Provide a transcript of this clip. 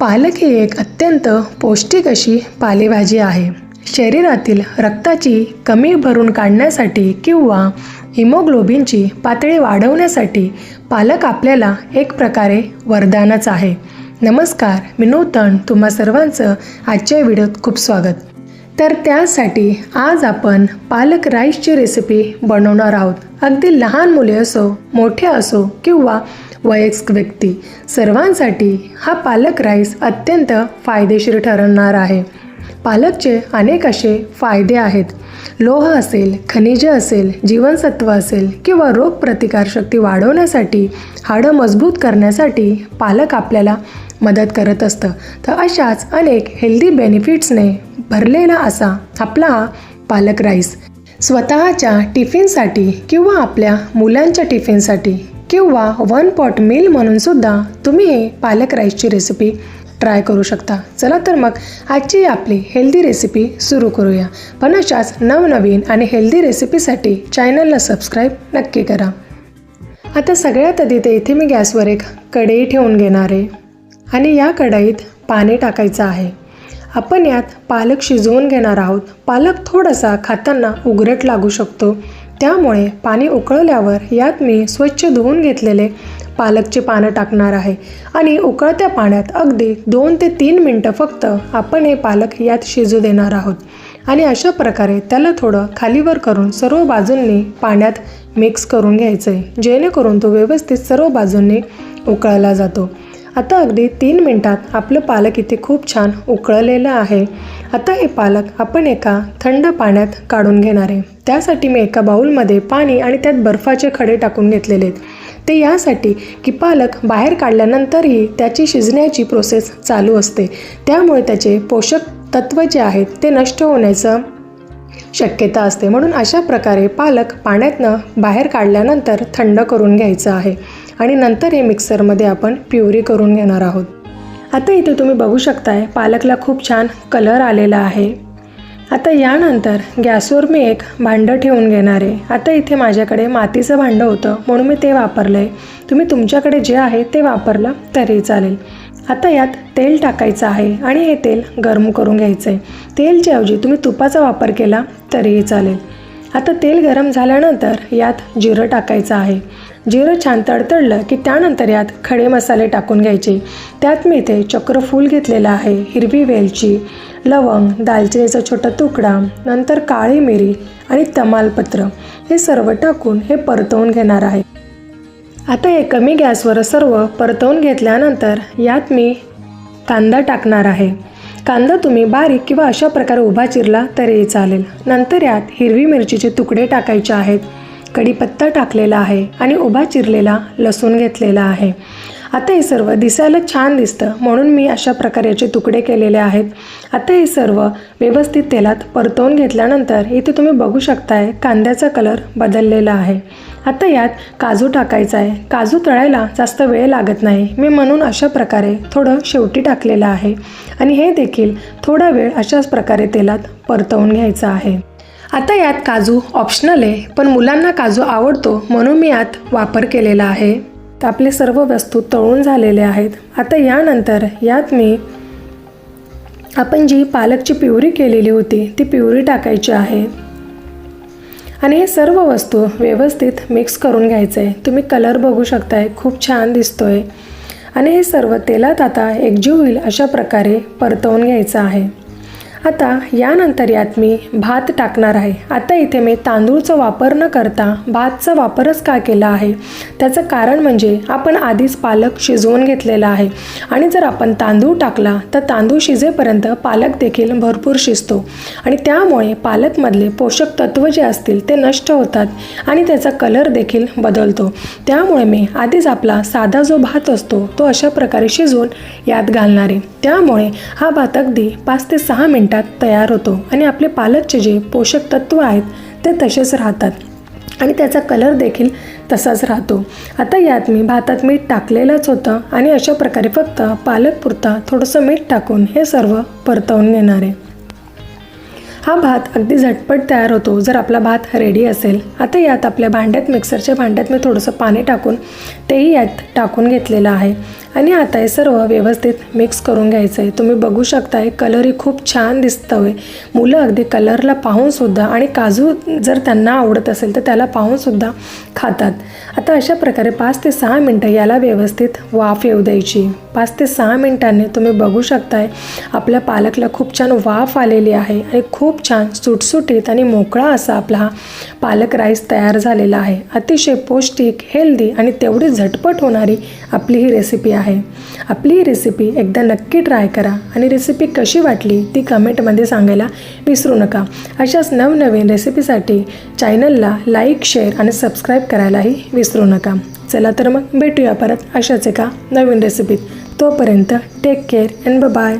पालक ही एक अत्यंत पौष्टिक अशी पालेभाजी आहे. शरीरातील रक्ताची कमी भरून काढण्यासाठी किंवा हिमोग्लोबिनची पातळी वाढवण्यासाठी पालक आपल्याला एक प्रकारे वरदानच आहे. नमस्कार, मी नूतन तुम्हा सर्वांचं आजच्या व्हिडिओत खूप स्वागत. तर त्यासाठी आज आपण पालक राईसची रेसिपी बनवणार आहोत. अगदी लहान मुले असो, मोठे असो किंवा वयस्क व्यक्ती सर्वांसाठी हा पालक राईस अत्यंत फायदेशीर ठरणार आहे. पालकचे अनेक असे फायदे आहेत. लोह असेल, खनिजे असेल, जीवनसत्व असेल किंवा रोगप्रतिकारशक्ती वाढवण्यासाठी, हाडं मजबूत करण्यासाठी पालक आपल्याला मदत करत असतं. तर अशाच अनेक हेल्दी बेनिफिट्सने भरलेला असा आपला हा पालक राईस स्वतःच्या टिफिनसाठी किंवा आपल्या मुलांच्या टिफिनसाठी किंवा वन पॉट मील म्हणून सुद्धा तुम्ही हे पालक राईसची रेसिपी ट्राय करू शकता. चला तर मग आजची आपली हेल्दी रेसिपी सुरू करूया. पण अशाच नवनवीन आणि हेल्दी रेसिपीसाठी चॅनलला सबस्क्राईब नक्की करा. आता सगळ्यात आधी ते इथे मी गॅसवर एक कढई ठेवून घेणार आहे आणि या कढईत पाणी टाकायचं आहे. आपण यात पालक शिजवून घेणार आहोत. पालक थोडासा खाताना उघरट लागू शकतो, त्यामुळे पाणी उकळल्यावर यात मी स्वच्छ धुवून घेतलेले पालकचे पानं टाकणार आहे आणि उकळत्या पाण्यात अगदी 2 ते 3 मिनटं फक्त आपण हे पालक यात शिजू देणार आहोत. आणि अशा प्रकारे त्याला थोडं खालीवर करून सर्व बाजूंनी पाण्यात मिक्स करून घ्यायचं आहे, जेणेकरून तो व्यवस्थित सर्व बाजूंनी उकळला जातो. आता अगदी 3 मिनटात आपलं पालक इथे खूप छान उकळलेलं आहे. आता हे पालक आपण एका थंड पाण्यात काढून घेणार आहे. त्यासाठी मी एका बाउलमध्ये पाणी आणि त्यात बर्फाचे खडे टाकून घेतलेले आहेत. ते यासाठी की पालक बाहेर काढल्यानंतरही त्याची शिजण्याची प्रोसेस चालू असते, त्यामुळे त्याचे पोषक तत्व जे आहेत ते नष्ट होण्याचं शक्यता असते. म्हणून अशा प्रकारे पालक पाण्यातनं बाहेर काढल्यानंतर थंड करून घ्यायचं आहे आणि नंतर हे मिक्सरमध्ये आपण प्युरी करून घेणार आहोत. आता इथे तुम्ही बघू शकताय पालकला खूप छान कलर आलेला आहे. आता यानंतर गॅसवर मी एक भांडं ठेवून घेणार आहे. आता इथे माझ्याकडे मातीचं भांडं होतं म्हणून मी ते वापरलं आहे. तुम्ही तुमच्याकडे जे आहे ते वापरलं तरी चालेल. आता यात तेल टाकायचं आहे आणि हे तेल गरम करून घ्यायचं आहे. तेलच्या ऐवजी तुम्ही तुपाचा वापर केला तरीही चालेल. आता तेल गरम झाल्यानंतर यात जिरं टाकायचं आहे. जिरं छान तडतडलं की त्यानंतर यात खडे मसाले टाकून घ्यायचे. त्यात मी इथे चक्रफूल घेतलेलं आहे, हिरवी वेलची, लवंग, दालचिनीचा छोटा तुकडा, नंतर काळी मिरी आणि तमालपत्र हे सर्व टाकून हे परतवून घेणार आहे. आता हे कमी गॅसवर सर्व परतवून घेतल्यानंतर यात मी कांदा टाकणार आहे. कांदा तुम्ही बारीक किंवा अशा प्रकारे उभा चिरला तरीही चालेल. नंतर यात हिरवी मिरचीचे तुकडे टाकायचे आहेत, कढीपत्ता टाकलेला आहे आणि उभा चिरलेला लसूण घेतलेला आहे. आता हे सर्व दिसायला छान दिसतं म्हणून मी अशा प्रकारे याचे तुकडे केलेले आहेत. आता हे सर्व व्यवस्थित तेलात परतवून घेतल्यानंतर इथे तुम्ही बघू शकताय कांद्याचा कलर बदललेला आहे. आता यात काजू टाकायचा आहे. काजू तळायला जास्त वेळ लागत नाही, मी म्हणून अशा प्रकारे थोडं शेवटी टाकलेलं आहे आणि हे देखील थोडा वेळ अशाच प्रकारे तेलात परतवून घ्यायचं आहे. आता यात काजू ऑप्शनल आहे, पण मुलांना काजू आवडतो म्हणून मी यात वापर केलेला आहे. तर आपले सर्व वस्तू तळून झालेले आहेत. आता यानंतर यात मी आपण जी पालकची प्युरी केलेली होती ती प्युरी टाकायची आहे आणि हे सर्व वस्तू व्यवस्थित मिक्स करून घ्यायचं आहे. तुम्ही कलर बघू शकताय, खूप छान दिसतोय आणि हे सर्व तेलात आता एकजीव होईल अशा प्रकारे परतवून घ्यायचं आहे. आता यानंतर यात मी भात टाकणार आहे. आता इथे मी तांदूळचा वापर न करता भातचा वापरच का केला आहे, त्याचं कारण म्हणजे आपण आधीच पालक शिजवून घेतलेला आहे आणि जर आपण तांदूळ टाकला तर तांदूळ शिजेपर्यंत पालक देखील भरपूर शिजतो आणि त्यामुळे पालकमधले पोषक तत्व जे असतील ते नष्ट होतात आणि त्याचा कलर देखील बदलतो. त्यामुळे मी आधीच आपला साधा जो भात असतो तो अशा प्रकारे शिजवून यात घालणार आहे. त्यामुळे हा भात अगदी 5 ते 6 मिनिटात तयार होतो आणि आपले पालकचे जे पोषक तत्व आहेत ते तसेच राहतात आणि त्याचा कलर देखील तसाच राहतो. आता यात मी भातात मीठ टाकलेलंच होतं आणि अशा प्रकारे फक्त पालकपुरता थोडंसं मीठ टाकून हे सर्व परतवून घेणार आहे. हा भात अगदी झटपट तयार होतो जर आपला भात रेडी असेल. आता यात आपल्या भांड्यात मिक्सरच्या भांड्यात मी थोडंसं पाणी टाकून तेही यात टाकून घेतलेलं आहे आणि आता हे सर्व व्यवस्थित मिक्स करून घ्यायचं आहे. तुम्ही बघू शकताय कलरही खूप छान दिसतं आहे. मुलं अगदी कलरला पाहूनसुद्धा आणि काजू जर त्यांना आवडत असेल तर त्याला पाहूनसुद्धा खातात. आता अशा प्रकारे 5 ते 6 मिनटं याला व्यवस्थित वाफ येऊ द्यायची. 5 ते 6 मिनटांनी तुम्ही बघू शकताय आपल्या पालकला खूप छान वाफ आलेली आहे आणि खूप छान सुटसुटीत आणि मोकळा असा आपला हा पालक राईस तयार झालेला आहे. अतिशय पौष्टिक, हेल्दी आणि तेवढी झटपट होणारी आपली ही रेसिपी आहे. आपली ही रेसिपी एकदा नक्की ट्राय करा आणि रेसिपी कशी वाटली ती कमेंटमध्ये सांगायला विसरू नका. अशाच नवनवीन रेसिपीसाठी चॅनलला लाईक, शेअर आणि सबस्क्राईब करायलाही विसरू नका. चला तर मग भेटूया परत अशाच एका नवीन रेसिपीत. तोपर्यंत टेक केअर अँड बाय.